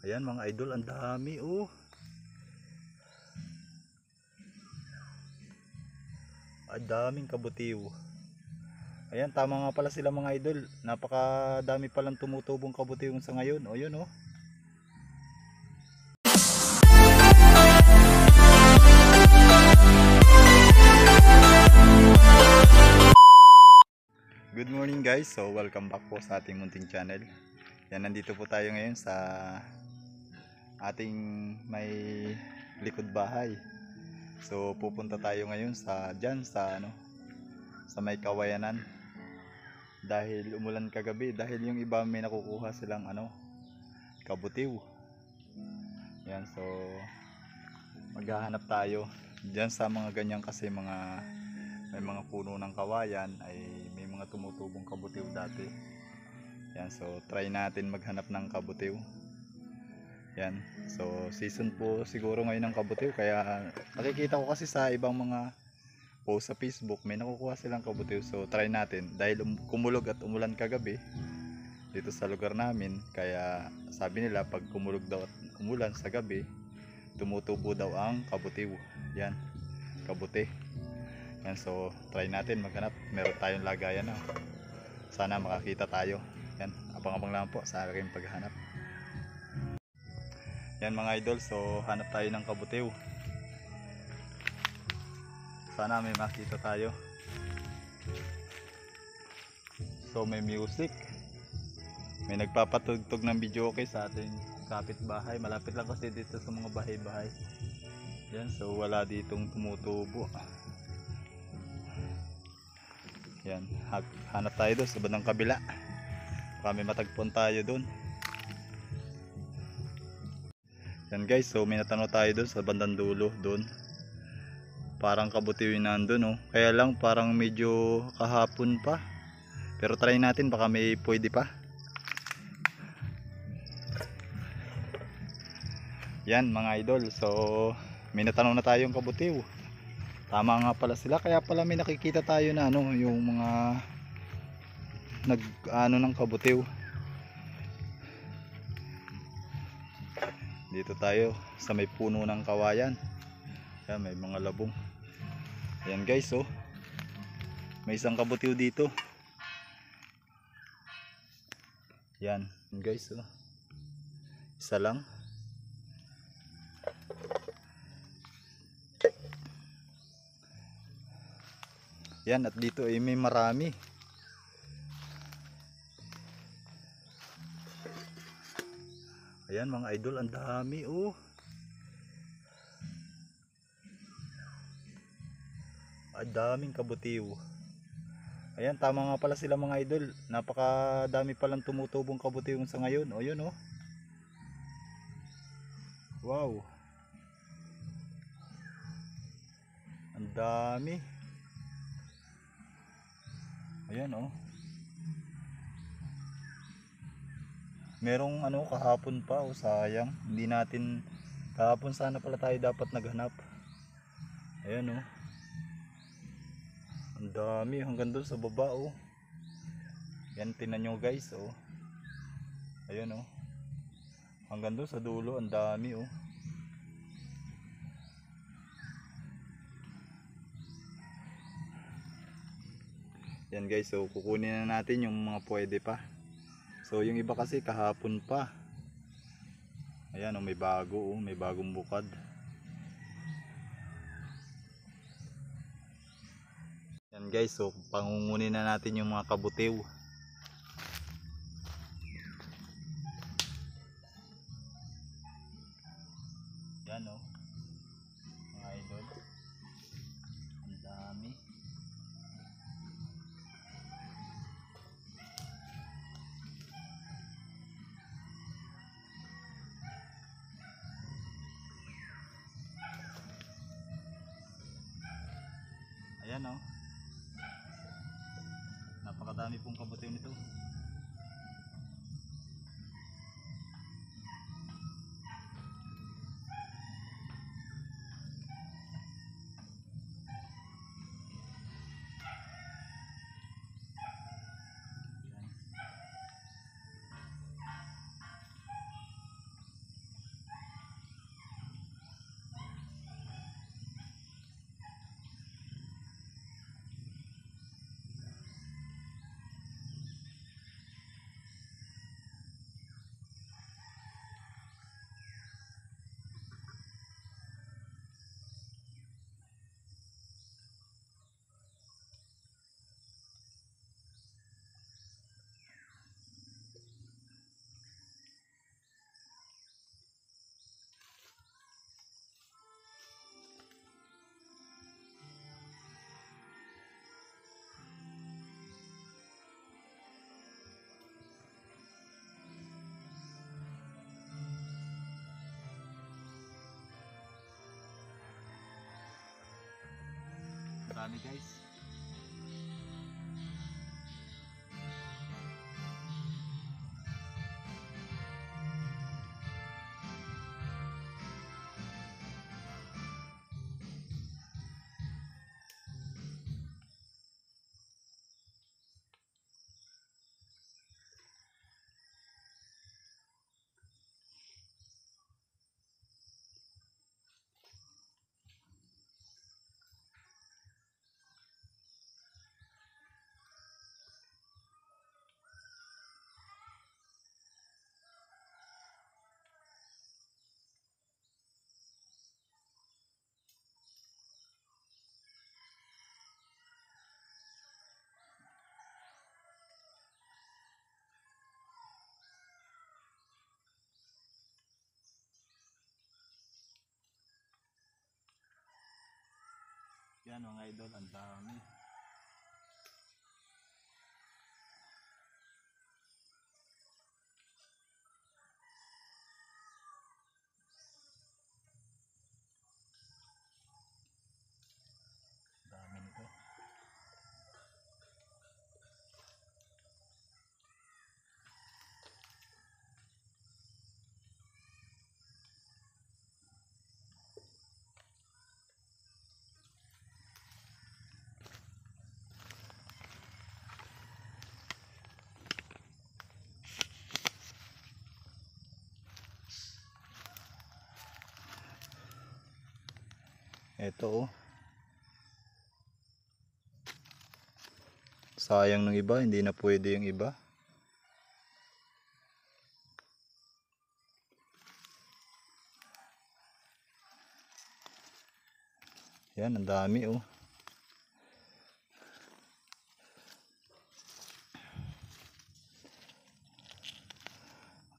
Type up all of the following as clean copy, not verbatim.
Ayan mga idol, ang dami oh. Ang daming kabutiw. Ayan, tama nga pala sila mga idol. Napakadami palang tumutubong kabutiw sa ngayon. O yun oh. Good morning guys. So welcome back po sa ating munting channel. Yan, nandito po tayo ngayon sa ating may likod bahay. So pupunta tayo ngayon sa sa may Kawayanan. Dahil umulan kagabi, dahil yung iba may nakukuha silang kabutiw. Yan, so maghahanap tayo diyan sa mga ganyan kasi may mga puno ng kawayan ay may mga tumutubong kabutiw dati. Yan, so try natin maghanap ng kabutiw. Yan, so season po siguro ngayon ng kabutiw, kaya nakikita ko kasi sa ibang mga post sa Facebook may nakukuha silang kabutiw. So try natin dahil kumulog at umulan kagabi dito sa lugar namin, kaya sabi nila pag kumulog daw at umulan sa gabi tumutubo daw ang kabutiw. Yan, kabuti. Yan, so try natin maghanap. Meron tayong lagayan na. Sana makakita tayo. Yan, abang-abang lang po sa aking paghahanap. Yan mga idol, so hanap tayo ng kabutiw. Sana may makita tayo. So may music. May nagpapatugtog ng video okay sa ating kapitbahay. Malapit lang kasi dito sa mga bahay-bahay. Yan, so wala ditong tumutubo. Yan, hanap tayo doon sa bandang kabila. Baka may matagpuan tayo doon. Yan guys, so may natanaw tayo doon sa bandang dulo doon. Parang kabutiw yung nandun oh. Kaya lang parang medyo kahapon pa. Pero try natin, baka may pwede pa. Yan mga idol, so may natanaw na tayong kabutiw. Tama nga pala sila, kaya pala may nakikita tayo na yung mga ng kabutiw. Dito tayo sa may puno ng kawayan. Yan, may mga labong. Ayan guys oh. May isang kabutiw dito. Yan guys oh. Isa lang. Yan, at dito ay may marami. Ayan mga idol, ang dami oh. Ang daming kabutiw. Ayan, tama nga pala sila mga idol. Napakadami palang tumutubong kabutiw sa ngayon. O yun oh. Wow. Ang dami. Ayan oh. Merong kahapon pa oh, sayang. Hindi natin kahapon, sana pala tayo dapat naghanap. Ayan oh. Ang dami hanggang doon sa baba oh. Yan, tingnan nyo guys oh. Ayan oh. Hanggang doon sa dulo, ang dami oh. Yan guys, so kukunin na natin yung mga pwede pa. So yung iba kasi kahapon pa. Ayan oh, may bago oh, may bagong bukad. Yan guys, so pangungunin na natin yung mga kabutiw. Yan oh, mga idol, ang dami. Ayan oh, napakadami pong kabutiw nito. dami guys. Yan mga idol, ang dami. Dami nito. Ito oh. Sayang ng iba, hindi na pwede yung iba. Yan, ang dami oh.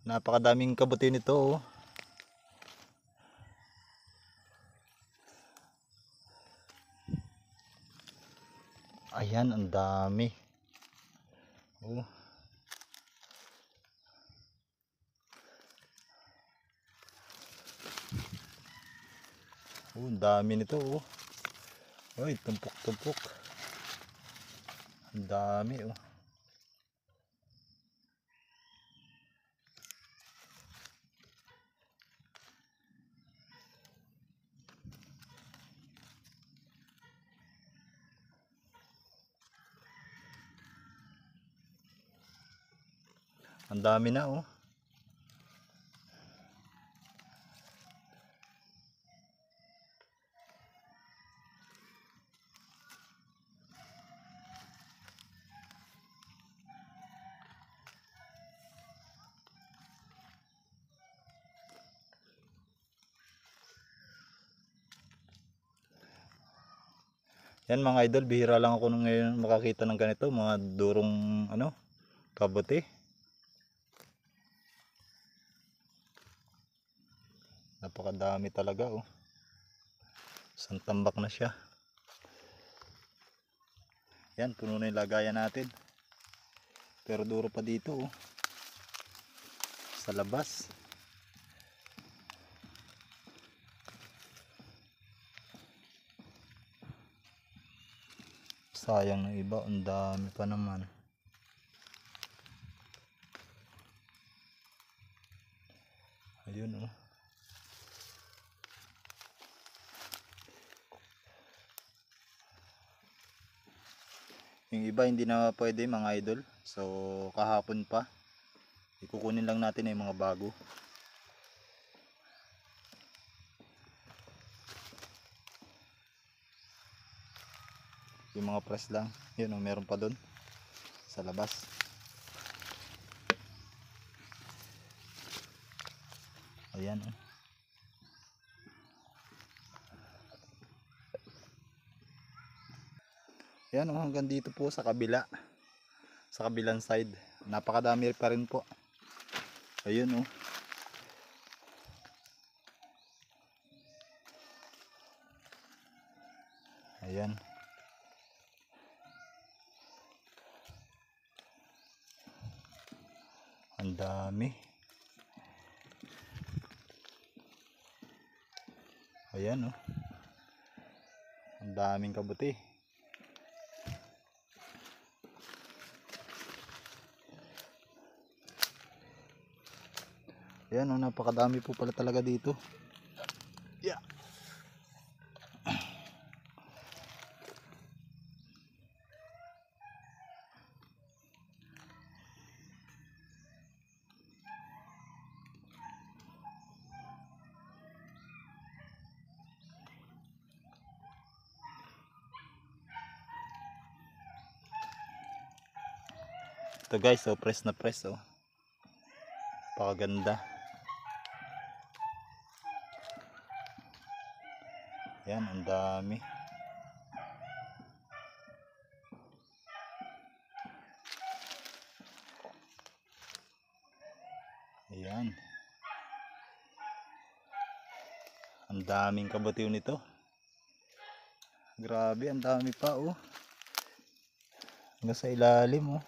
Napakadaming kabuti nito oh. Ayan, ang dami. Oh. Oh, ang dami nito oh. Oy, tumpok-tumpok. Ang dami oh. Ang dami na oh. Yan mga idol, bihira lang ako nung ngayon makakita ng ganito, mga durong ano, kabuti. Napakadami talaga oh. Isang tambak na siya. Yan, puno na yung lagayan natin. Pero duro pa dito oh. Sa labas. Sayang ng iba, ang dami pa naman. Ayun oh. Yung iba hindi na pwede mga idol. So kahapon pa. Ikukunin lang natin yung mga bago. Yung mga press lang. Yun oh, meron pa doon sa labas. Ayan oh. Ayan oh, hanggang dito po sa kabila. Sa kabilang side. Napakadami pa rin po. Ayun oh. Ayan. Ang dami. Ayan oh. Ang daming kabuti. Ayan, oh, napakadami po pala talaga dito. Yeah. Ito guys, oh, press na press, oh. Napakaganda. Yan, ang dami. Ayan. Ang daming kabutiw nito. Grabe, ang dami pa, oh. Hanggang sa ilalim, oh.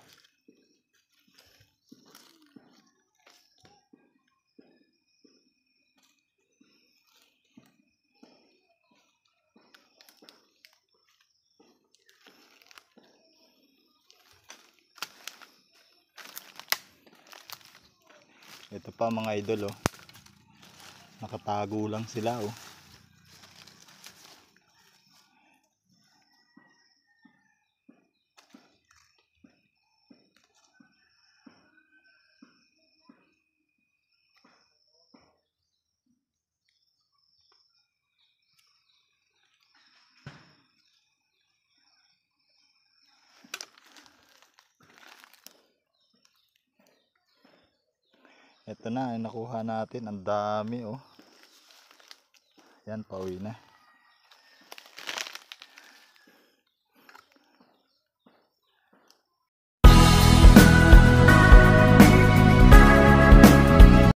Ito pa mga idol, oh. Nakatago lang sila, oh. Ito na, nakuha natin. Ang dami, oh. Yan, pauwi na.